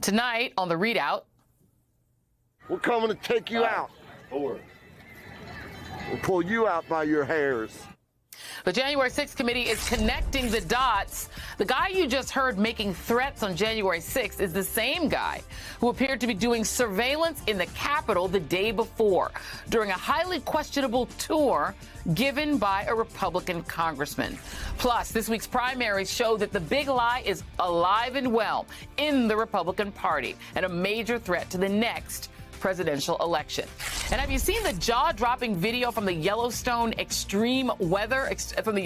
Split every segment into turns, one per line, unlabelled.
Tonight on The ReidOut.
We're coming to take you out. We'll pull you out by your hairs.
The January 6th committee is connecting the dots. The guy you just heard making threats on January 6th is the same guy who appeared to be doing surveillance in the Capitol the day before during a highly questionable tour given by a Republican congressman. Plus, this week's primaries show that the big lie is alive and well in the Republican Party and a major threat to the next presidential election. And have you seen the jaw-dropping video from the Yellowstone extreme weather? From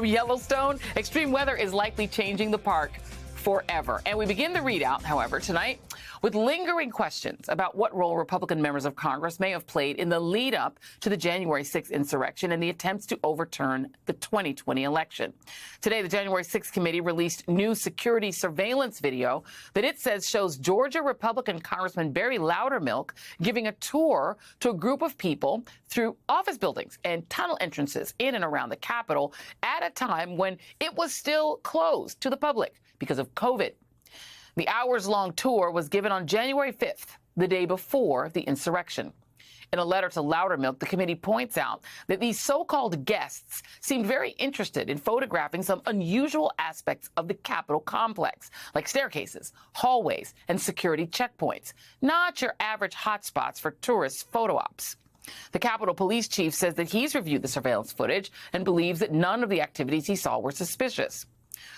Yellowstone, extreme weather is likely changing the park forever. And we begin the ReidOut, however, tonight with lingering questions about what role Republican members of Congress may have played in the lead up to the January 6th insurrection and the attempts to overturn the 2020 election. Today, the January 6th committee released new security surveillance video that it says shows Georgia Republican Congressman Barry Loudermilk giving a tour to a group of people through office buildings and tunnel entrances in and around the Capitol at a time when it was still closed to the public because of COVID. The hours-long tour was given on January 5th, the day before the insurrection. In a letter to Loudermilk, the committee points out that these so-called guests seemed very interested in photographing some unusual aspects of the Capitol complex, like staircases, hallways, and security checkpoints, not your average hotspots for tourist photo ops. The Capitol Police Chief says that he's reviewed the surveillance footage and believes that none of the activities he saw were suspicious.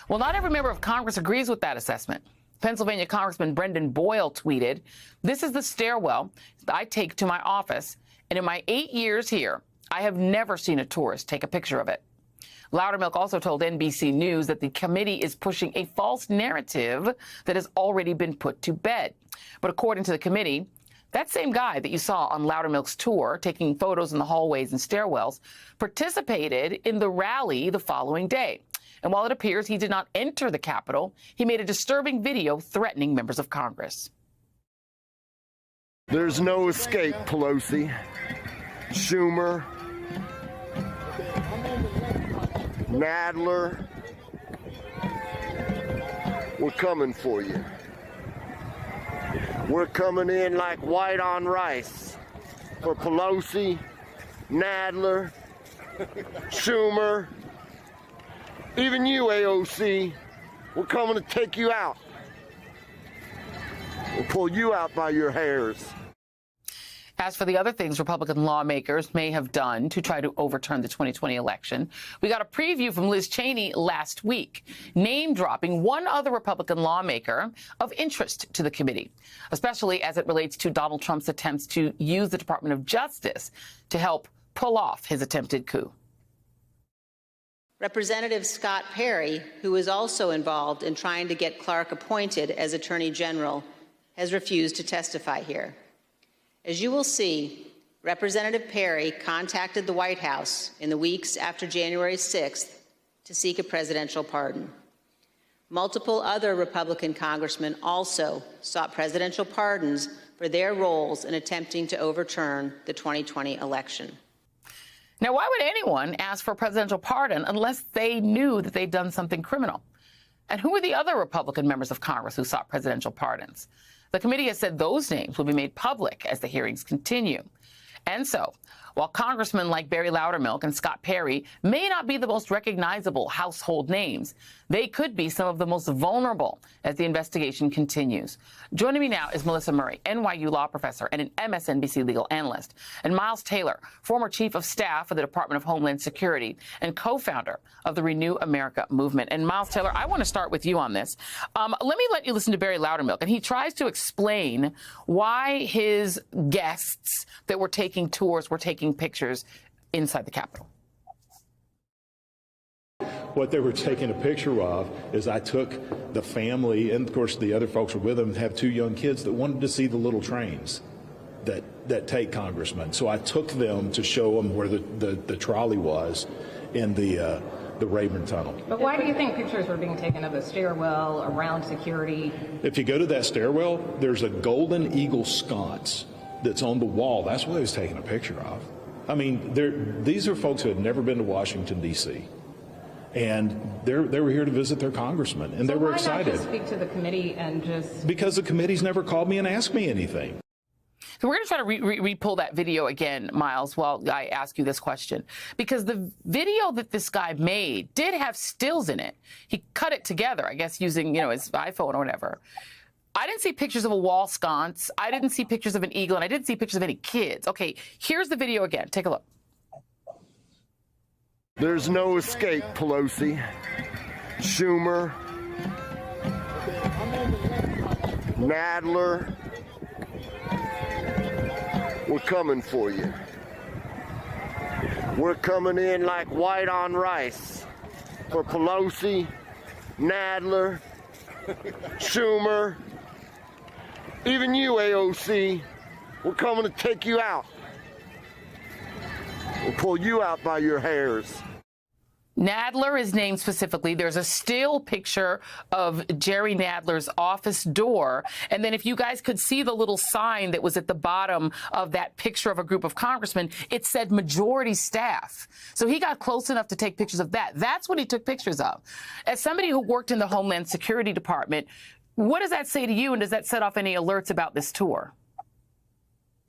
Well, not every member of Congress agrees with that assessment. Pennsylvania Congressman Brendan Boyle tweeted, "This is the stairwell I take to my office, and in my 8 years here, I have never seen a tourist take a picture of it." Loudermilk also told NBC News that the committee is pushing a false narrative that has already been put to bed. But according to the committee, that same guy that you saw on Loudermilk's tour, taking photos in the hallways and stairwells, participated in the rally the following day. And while it appears he did not enter the Capitol, he made a disturbing video threatening members of Congress.
There's no escape, Pelosi, Schumer, Nadler. We're coming for you. We're coming in like white on rice for Pelosi, Nadler, Schumer. Even you, AOC, we're coming to take you out. We'll pull you out by your hairs.
As for the other things Republican lawmakers may have done to try to overturn the 2020 election, we got a preview from Liz Cheney last week, name-dropping one other Republican lawmaker of interest to the committee, especially as it relates to Donald Trump's attempts to use the Department of Justice to help pull off his attempted coup.
Representative Scott Perry, who is also involved in trying to get Clark appointed as Attorney General, has refused to testify here. As you will see, Representative Perry contacted the White House in the weeks after January 6th to seek a presidential pardon. Multiple other Republican congressmen also sought presidential pardons for their roles in attempting to overturn the 2020 election.
Now, why would anyone ask for a presidential pardon unless they knew that they'd done something criminal? And who are the other Republican members of Congress who sought presidential pardons? The committee has said those names will be made public as the hearings continue. And so, while congressmen like Barry Loudermilk and Scott Perry may not be the most recognizable household names, they could be some of the most vulnerable as the investigation continues. Joining me now is Melissa Murray, NYU law professor and an MSNBC legal analyst, and Miles Taylor, former chief of staff for the Department of Homeland Security and co-founder of the Renew America movement. And Miles Taylor, I want to start with you on this. Let you listen to Barry Loudermilk, and he tries to explain why his guests that were taking tours were taking pictures inside the Capitol.
What they were taking a picture of is I took the family, and of course the other folks were with them, have two young kids that wanted to see the little trains that take congressmen. So I took them to show them where the trolley was in the Rayburn Tunnel.
But why do you think pictures were being taken of the stairwell, around security?
If you go to that stairwell, there's a golden eagle sconce that's on the wall. That's what he was taking a picture of. I mean, these are folks who had never been to Washington, D.C. And they were here to visit their congressman, and they were excited.
Why not just speak to the committee and just...
Because the committee's never called me and asked me anything.
So we're going to try to re-pull that video again, Miles, while I ask you this question. Because the video that this guy made did have stills in it. He cut it together, I guess, using, his iPhone or whatever. I didn't see pictures of a wall sconce. I didn't see pictures of an eagle, and I didn't see pictures of any kids. Okay, here's the video again. Take a look.
There's no escape, Pelosi, Schumer, Nadler. We're coming for you. We're coming in like white on rice for Pelosi, Nadler, Schumer, even you, AOC. We're coming to take you out. We'll pull you out by your hairs.
Nadler is named specifically. There's a still picture of Jerry Nadler's office door. And then if you guys could see the little sign that was at the bottom of that picture of a group of congressmen, it said majority staff. So he got close enough to take pictures of that. That's what he took pictures of. As somebody who worked in the Homeland Security Department, what does that say to you? And does that set off any alerts about this tour?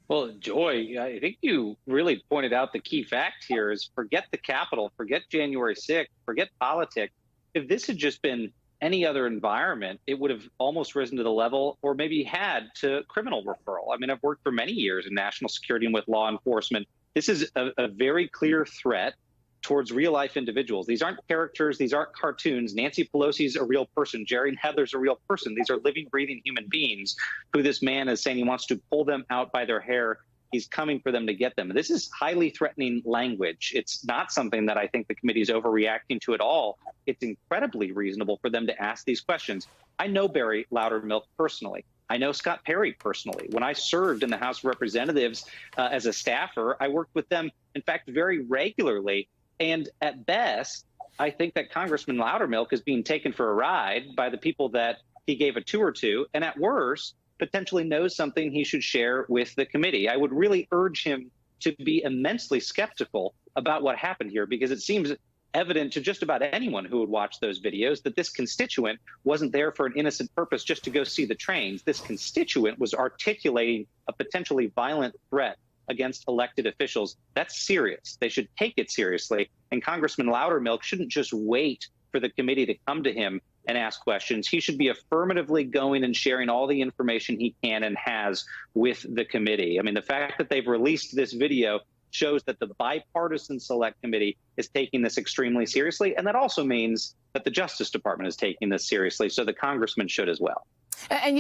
Well, Joy, I think you really pointed out the key fact here is forget the Capitol, forget January 6th, forget politics. If this had just been any other environment, it would have almost risen to the level or maybe had to criminal referral. I mean, I've worked for many years in national security and with law enforcement. This is a very clear threat towards real life individuals. These aren't characters. These aren't cartoons. Nancy Pelosi's a real person. Jerry Nadler's a real person. These are living, breathing human beings who this man is saying he wants to pull them out by their hair. He's coming for them to get them. This is highly threatening language. It's not something that I think the committee is overreacting to at all. It's incredibly reasonable for them to ask these questions. I know Barry Loudermilk personally. I know Scott Perry personally. When I served in the House of Representatives as a staffer, I worked with them, in fact, very regularly. And at best, I think that Congressman Loudermilk is being taken for a ride by the people that he gave a tour to, and at worst, potentially knows something he should share with the committee. I would really urge him to be immensely skeptical about what happened here, because it seems evident to just about anyone who would watch those videos that this constituent wasn't there for an innocent purpose just to go see the trains. This constituent was articulating a potentially violent threat against elected officials. That's serious. They should take it seriously. And Congressman Loudermilk shouldn't just wait for the committee to come to him and ask questions. He should be affirmatively going and sharing all the information he can and has with the committee. I mean, the fact that they've released this video shows that the bipartisan select committee is taking this extremely seriously. And that also means that the Justice Department is taking this seriously. So the congressman should as well.
And,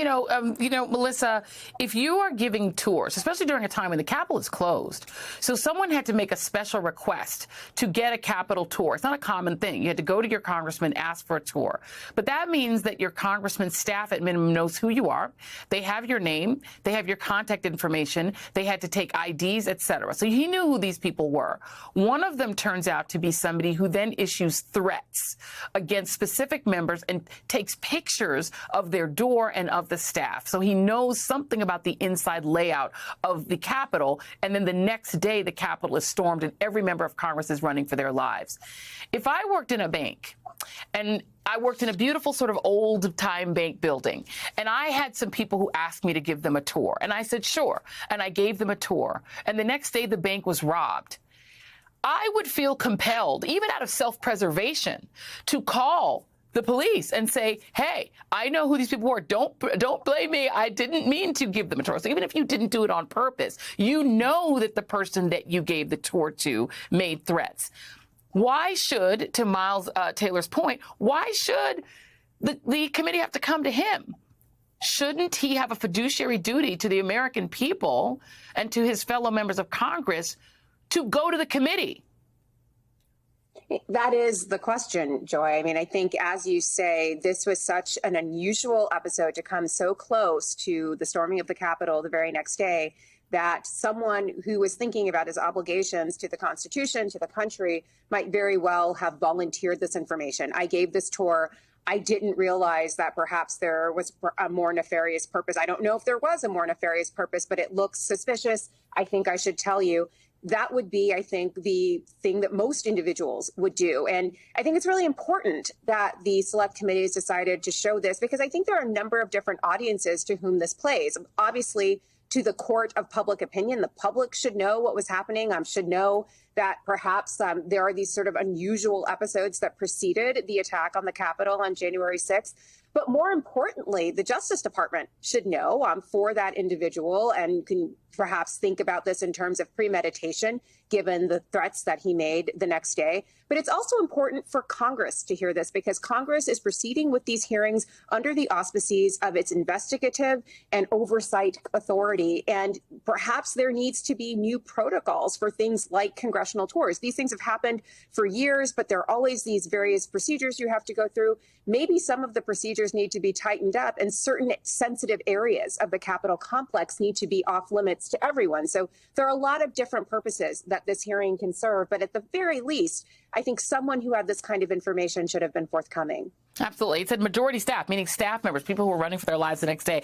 Melissa, if you are giving tours, especially during a time when the Capitol is closed, so someone had to make a special request to get a Capitol tour. It's not a common thing. You had to go to your congressman, ask for a tour. But that means that your congressman's staff at minimum knows who you are. They have your name. They have your contact information. They had to take IDs, et cetera. So he knew who these people were. One of them turns out to be somebody who then issues threats against specific members and takes pictures of their door and of the staff. So he knows something about the inside layout of the Capitol. And then the next day, the Capitol is stormed and every member of Congress is running for their lives. If I worked in a bank and I worked in a beautiful sort of old time bank building, and I had some people who asked me to give them a tour, and I said, sure. And I gave them a tour. And the next day, the bank was robbed. I would feel compelled, even out of self-preservation, to call the police and say, hey, I know who these people were. Don't blame me. I didn't mean to give them a tour. So even if you didn't do it on purpose, you know that the person that you gave the tour to made threats. Why should, to Miles Taylor's point, why should the committee have to come to him? Shouldn't he have a fiduciary duty to the American people and to his fellow members of Congress to go to the committee?
That is the question, Joy. I mean, I think, as you say, this was such an unusual episode to come so close to the storming of the Capitol the very next day that someone who was thinking about his obligations to the Constitution, to the country, might very well have volunteered this information. I gave this tour. I didn't realize that perhaps there was a more nefarious purpose. I don't know if there was a more nefarious purpose, but it looks suspicious. I think I should tell you. that would be, I think, the thing that most individuals would do. And I think it's really important that the Select Committee has decided to show this, because I think there are a number of different audiences to whom this plays. Obviously, to the court of public opinion, the public should know what was happening, should know that perhaps there are these sort of unusual episodes that preceded the attack on the Capitol on January 6th. But more importantly, the Justice Department should know for that individual and can perhaps think about this in terms of premeditation, given the threats that he made the next day. But it's also important for Congress to hear this, because Congress is proceeding with these hearings under the auspices of its investigative and oversight authority. And perhaps there needs to be new protocols for things like congressional tours. These things have happened for years, but there are always these various procedures you have to go through. Maybe some of the procedures need to be tightened up, and certain sensitive areas of the Capitol complex need to be off limits to everyone. So there are a lot of different purposes that this hearing can serve. But at the very least, I think someone who had this kind of information should have been forthcoming.
Absolutely. It said majority staff, meaning staff members, people who were running for their lives the next day.